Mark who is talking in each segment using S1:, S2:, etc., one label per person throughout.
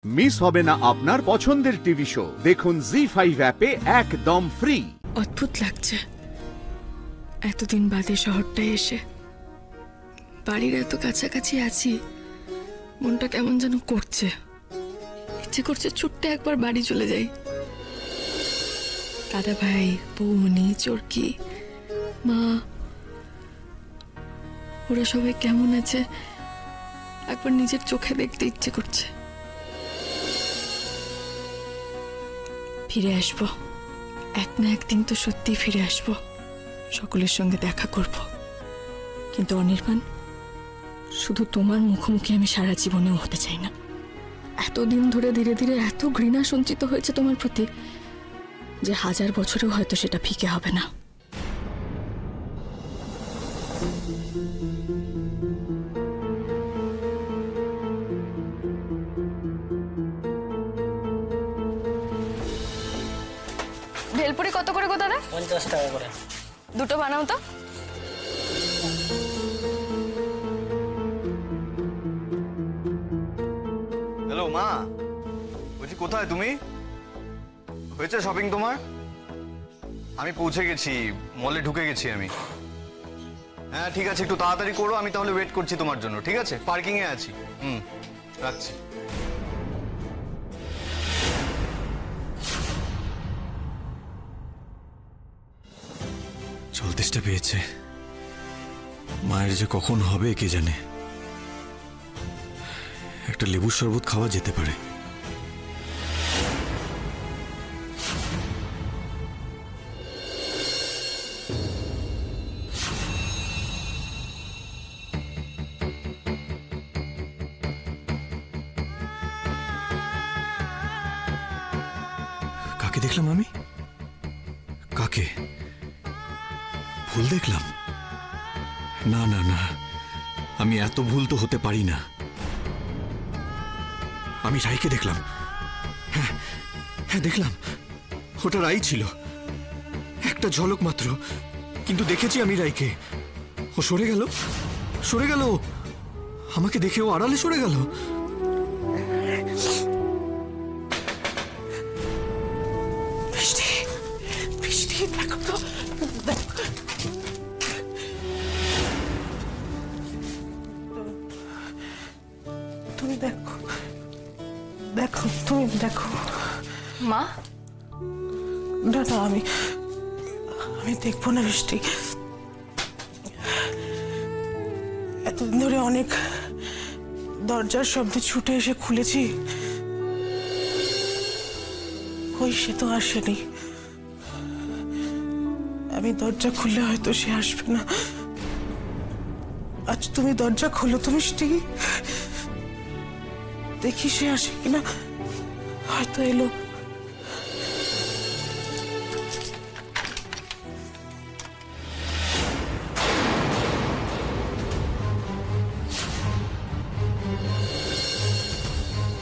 S1: Miss হবে না আপনার পছন্দের টিভি শো। দেখুন জি5 অ্যাপে একদম ফ্রি।
S2: অদ্ভুত লাগছে এতদিন বাদে শহরটায় এসে। বাড়ির এত কাছাকাছি আছি, মনটা কেমন যেন করছে। ইচ্ছে করছে ছুটতে একবার বাড়ি চলে যাই। দাদা ভাই, বৌমনি, চরকি, মা, ওরা সবাই কেমন আছে একবার নিজের চোখে দেখতে ইচ্ছে করছে। ফিরে আসবো, এক না একদিন তো সত্যি ফিরে আসবো, সকলের সঙ্গে দেখা করব। কিন্তু অনির্বাণ, শুধু তোমার মুখোমুখি আমি সারা জীবনেও হতে চাই না। এতদিন ধরে ধীরে ধীরে এত ঘৃণা সঞ্চিত হয়েছে তোমার প্রতি যে 1000 বছরেও হয়তো সেটা ফিকে হবে না। ভেলপুরি কত করে গো দাদা?
S3: 50 টাকা করে।
S2: দুটো বানাও তো।
S4: হ্যালো মা, বলছি কোথায় তুমি? হয়েছে শপিং তোমার? আমি পৌঁছে গেছি, মলে ঢুকে গেছি আমি। হ্যাঁ ঠিক আছে, একটু তাড়াতাড়ি করো, আমি তাহলে ওয়েট করছি তোমার জন্য। ঠিক আছে, পার্কিং এ আছি। রাখছি।
S5: চলতেসটা পেয়েছে, মায়ের যে কখন হবে কে জানে। একটা লেবুর শরবত খাওয়া যেতে পারে। কাকে দেখলাম আমি? কাকে? ভুল দেখলাম? না না না, আমি এত ভুল তো হতে পারি না। আমি রাইকে দেখলাম। হ্যাঁ হ্যাঁ দেখলাম, ওটা রাই ছিল, একটা ঝলক মাত্র, কিন্তু দেখেছি আমি রাইকে। ও সরে গেল, সরে গেল, আমাকে দেখে ও আড়ালে সরে গেল।
S2: বৃষ্টি, বৃষ্টি দেখো তো,
S6: তুমি দেখো, দেখো তুমি দেখো।
S2: মা
S6: না না, আমি দেখবো না বৃষ্টি। এতদিন ধরে অনেক দরজার শব্দে ছুটে এসে খুলেছি, ওই সে তো আসেনি। আমি দরজা খুললে হয়তো সে আসবে না। আজ তুমি দরজা খোলো তো বৃষ্টি, দেখি সে আসে কিনা। হয়তো এলো।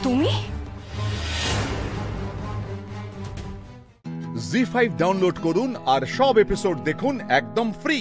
S2: তুমি?
S1: জি5 ডাউনলোড করুন আর সব এপিসোড দেখুন একদম ফ্রি।